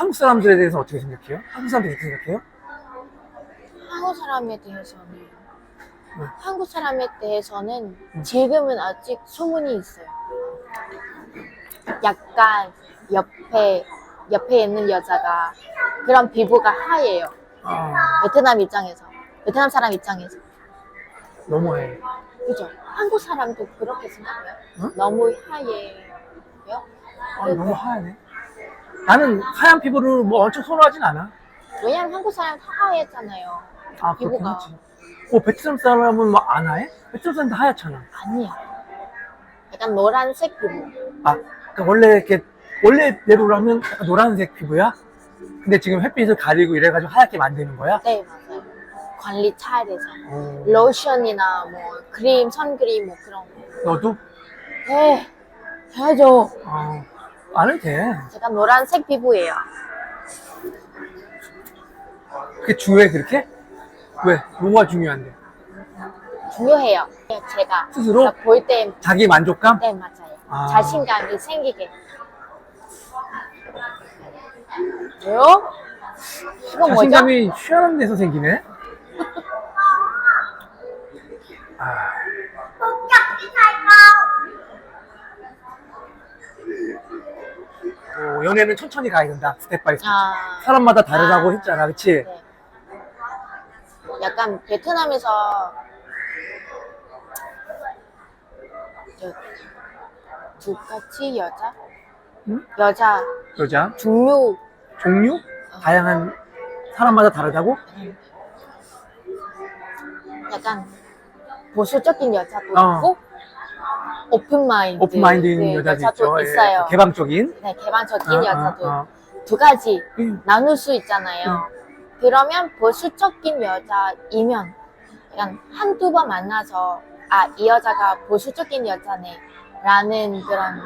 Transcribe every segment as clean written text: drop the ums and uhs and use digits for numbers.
한국 사람들에 대해서 어떻게 생각해요? 한국 사람들 어떻게 생각해요? 한국 사람에 대해서는 네. 한국 사람에 대해서는 지금은 아직 소문이 있어요. 약간 옆에 있는 여자가 그런 피부가 하얘요. 베트남 사람 입장에서 너무해. 그죠? 한국 사람도 그렇게 생각해요. 응? 너무 하얘요. 너무 하얘네. 나는 하얀 피부를 뭐 엄청 선호하진 않아. 왜냐면 한국 사람 다 하얘잖아요. 그렇긴 피부가. 하지. 베트남 사람은 막 안 하얘? 베트남 사람도 하얗잖아. 아니야. 약간 노란색 피부. 그러니까 원래 내로 하면 약간 노란색 피부야? 근데 지금 햇빛을 가리고 이래가지고 하얗게 만드는 거야? 네, 맞아요. 관리 잘해서. 로션이나 뭐 크림, 선크림 뭐 그런 거. 너도? 네, 해야죠. 안 해도 돼. 제가 노란색 피부예요. 그게 중요해, 그렇게? 왜? 뭐가 중요한데? 중요해요. 제가 스스로? 볼 때, 자기 만족감? 네, 맞아요. 자신감이 생기게. 왜요? 이거 뭐죠? 자신감이 희한한 데서 생기네? 연애는 천천히 가야 된다. 스텝 바이 스텝. 사람마다 다르다고 했잖아, 그치? 네. 약간 베트남에서 두 가지 여자? 응? 여자 종류 종류? 다양한 사람마다 다르다고? 약간 보수적인 여자도 있고 오픈마인드인 여자도 있죠. 있어요. 개방적인. 네, 개방적인 여자도 두 가지 응. 나눌 수 있잖아요. 그러면 보수적인 여자이면 약간 한두 번 만나서 이 여자가 보수적인 여자네 라는 그런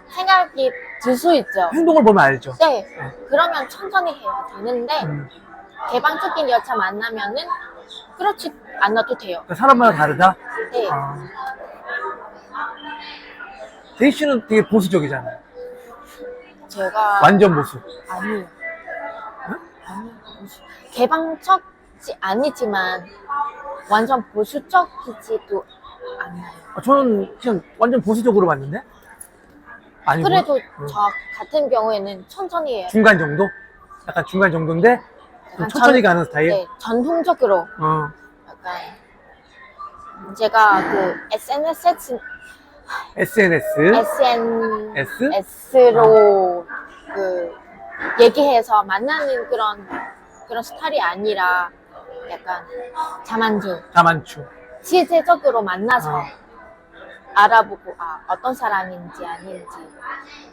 생각이 들 수 있죠. 행동을 보면 알죠. 네, 그러면 천천히 해야 되는데 개방적인 여자 만나면은 그렇지 않아도 돼요. 그러니까 사람마다 다르다? 네. 데이 씨는 되게 보수적이잖아요. 제가 완전 보수. 아니요. 아니요. 개방적지 아니지만 완전 보수적이지도 않나요. 저는 그냥 완전 보수적으로 봤는데? 아니구나. 그래도 저 같은 경우에는 천천히 해요. 중간 정도? 약간 중간 정도인데 좀 천천히 가는 스타일? 네, 전통적으로 약간 제가 그 SNS로 그 얘기해서 만나는 그런 스타일이 아니라 약간 자만추 실제적으로 만나서 알아보고 어떤 사람인지 아닌지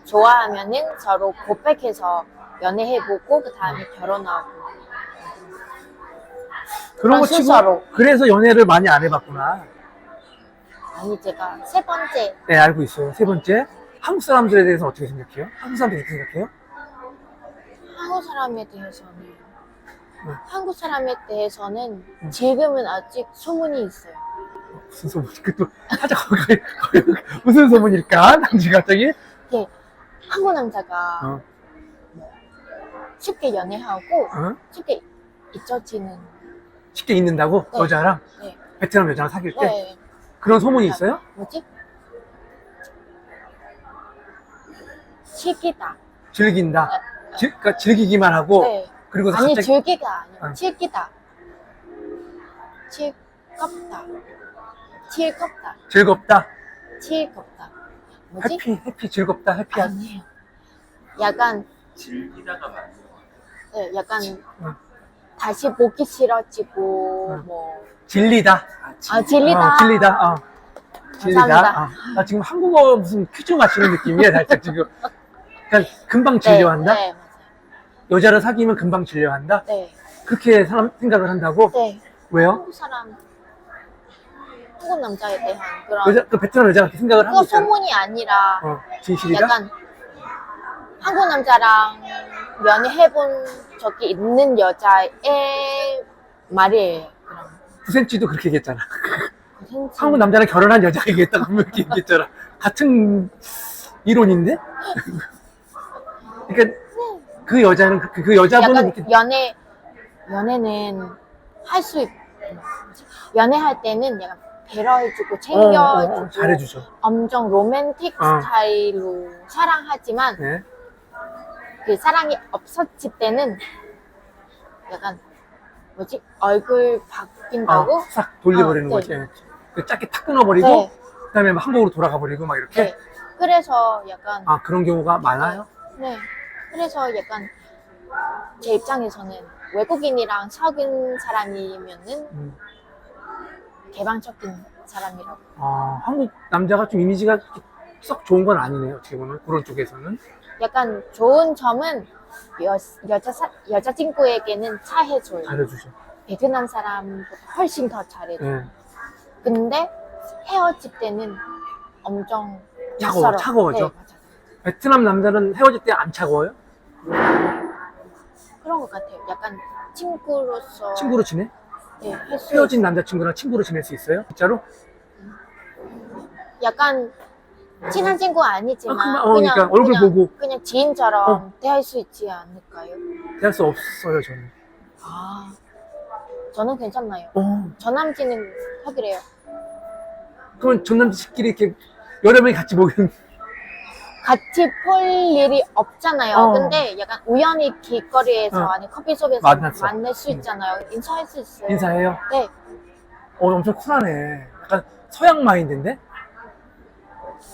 좋아하면은 서로 고백해서 연애해보고 그 다음에 결혼하고 그런 거 치고 그래서 연애를 많이 안 해봤구나. 아니 제가 세 번째. 네, 알고 있어요. 세 번째, 한국 사람들에 대해서 어떻게 생각해요? 한국 사람들 어떻게 생각해요? 한국 사람에 대해서는 지금은 아직 소문이 있어요. 무슨 소문? 또 살짝 무슨 소문일까? 당시 갑자기? 네, 한국 남자가 쉽게 연애하고 쉽게 쉽게 있는다고? 네. 여자랑? 네. 베트남 여자랑 사귈 때? 네. 그런 소문이 있어요? 뭐지? 즐기다. 즐긴다. 그러니까 즐기기만 하고 네. 그리고 아니 갑자기 즐기가 아니라 즐기다. 즐겁다. 뭐지? 해피 즐겁다. 해피한. 아니에요. 약간 즐기다가 맞는 거 네, 약간 다시 보기 싫어지고 뭐 질리다. 질리다. 질리다. 감사합니다. 나 지금 한국어 무슨 퀴즈 맞히는 느낌이야, 살짝 지금. 그냥 금방 질려한다? 네, 맞아요. 여자를 사귀면 금방 질려한다? 네. 그렇게 생각을 한다고? 네. 왜요? 한국 남자에 대한 그런 그 베트남 여자가 그렇게 생각을 하고 그거 있잖아. 소문이 아니라 진실이다? 약간 한국 남자랑 연애해본 적이 있는 여자의 말이에요. 그럼 9cm도 그렇게 얘기했잖아. 한국 남자랑 결혼한 여자가 얘기했다고 그렇게 얘기했잖아. 같은 이론인데? 그러니까 그 여자는 그 여자분은 약간 이렇게 연애는 할 수 연애할 때는 약간 배려해주고 챙겨주고 잘해주죠. 엄청 로맨틱 어. 스타일로 사랑하지만 네. 그 사랑이 없었을 때는 약간 뭐지 얼굴 바뀐다고 싹 돌려버리는 네. 거지. 그 짧게 탁 끊어버리고 네. 그다음에 막 한국으로 돌아가 버리고 막 이렇게. 네. 그래서 약간 그런 경우가 많아요? 네. 그래서 약간 제 입장에서는 외국인이랑 사귄 사람이면은 개방적인 사람이라고. 한국 남자가 좀 이미지가 썩 좋은 건 아니네요. 어떻게 보면 그런 쪽에서는. 약간 좋은 점은 여자친구에게는 잘해줘요. 잘해주죠. 베트남 사람보다 훨씬 더 잘해줘요. 네. 근데 헤어질 때는 엄청 차가워죠. 네, 맞아요. 베트남 남자는 헤어질 때 안 차가워요? 그런 것 같아요. 약간 친구로서 친구로 지내? 네, 할수 헤어진 남자친구랑 친구로 지낼 수 있어요? 진짜로? 약간 친한 친구 아니지만 그러니까 얼굴 보고 그냥 지인처럼 대할 수 있지 않을까요? 대할 수 없어요, 저는. 저는 괜찮나요? 어. 전 남친은 하기래요. 그러면 전 남자끼리 이렇게 여러 명이 같이 모이는. 같이 볼 일이 없잖아요. 어. 근데 약간 우연히 길거리에서 아니 커피숍에서 만났어. 만날 수 있잖아요. 인사할 수 있어요. 인사해요? 네. 엄청 쿨하네. 약간 서양 마인드인데?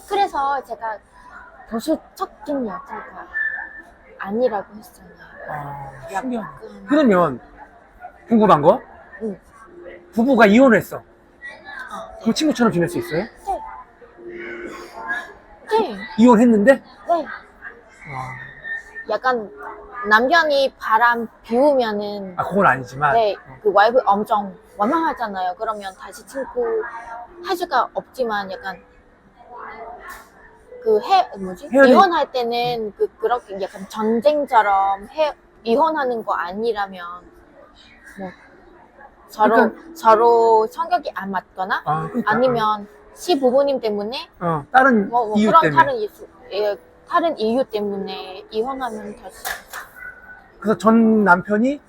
그래서 제가 보수적인 여자가 아니라고 했잖아요. 신기하네. 약간 그러면 궁금한 거? 응. 부부가 이혼했어. 네. 그럼 친구처럼 지낼 수 있어요? 네. 이혼했는데? 네. 약간 남편이 바람 피우면은 그건 아니지만. 네, 그 와이프 엄청 원망하잖아요. 그러면 다시 친구 할 수가 없지만 약간 이혼할 때는 그렇게 약간 전쟁처럼 이혼하는 거 아니라면 뭐 서로 성격이 안 맞거나 그러니까. 아니면 시부모님 때문에 다른 이유 그런 때문에. 다른 이유 때문에 이혼하면 다시 그래서 전 남편이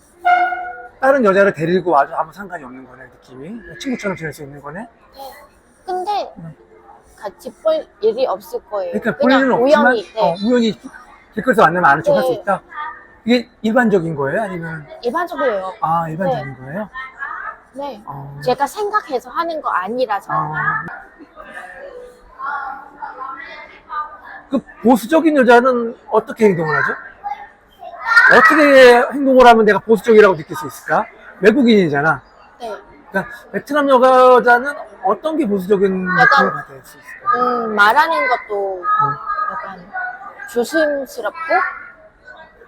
다른 여자를 데리고 와도 아무 상관이 없는 거네, 느낌이. 친구처럼 지낼 수 있는 거네. 네. 근데 같이 볼 일이 없을 거예요. 그러니까 그냥 볼 일은 없지만 우연히 우연히 길거리에서 만나면 아는 척 할 수 네. 있다. 이게 일반적인 거예요? 아니면 일반적이에요. 일반적인 거예요? 네. 제가 생각해서 하는 거 아니라서. 그 보수적인 여자는 어떻게 행동을 하죠? 어떻게 행동을 하면 내가 보수적이라고 느낄 수 있을까? 외국인이잖아. 네. 그러니까 베트남 여자는 어떤 게 보수적인 느낌을 받을 수 있을까? 말하는 것도 약간 조심스럽고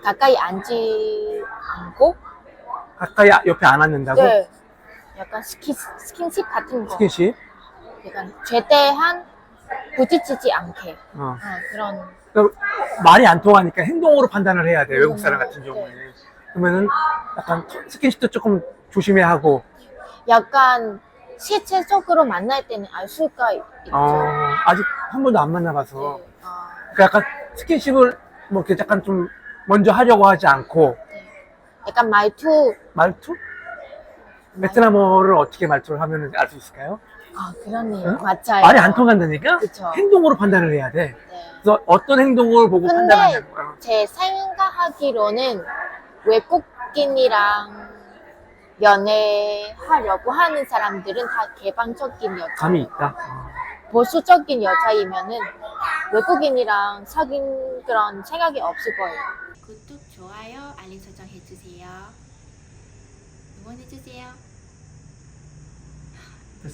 가까이 앉지 않고 가까이 옆에 안 앉는다고? 네. 약간 스킨십 같은 거 스킨십? 약간 최대한 부딪히지 않게 그런 그러니까 말이 안 통하니까 행동으로 판단을 해야 돼, 외국 사람 같은 경우에. 그러면은 약간 스킨십도 조금 조심해야 하고. 약간 실체적으로 만날 때는 알 수가 있죠. 아직 한 번도 안 만나봐서. 네. 그러니까 약간 스킨십을 뭐 이렇게 약간 좀 먼저 하려고 하지 않고. 약간 말투? 베트남어를 어떻게 말투를 하면 알 수 있을까요? 그러네요. 응? 맞아요. 말이 안 통한다니까? 그쵸. 행동으로 판단을 해야 돼. 네. 그래서 어떤 행동을 보고 근데 판단하냐는 거야. 제 생각하기로는 외국인이랑 연애하려고 하는 사람들은 다 개방적인 여자. 감이 있다. 보수적인 여자이면은 외국인이랑 사귄 그런 생각이 없을 거예요. 구독, 좋아요, 알림 설정 해주세요. 응원해주세요.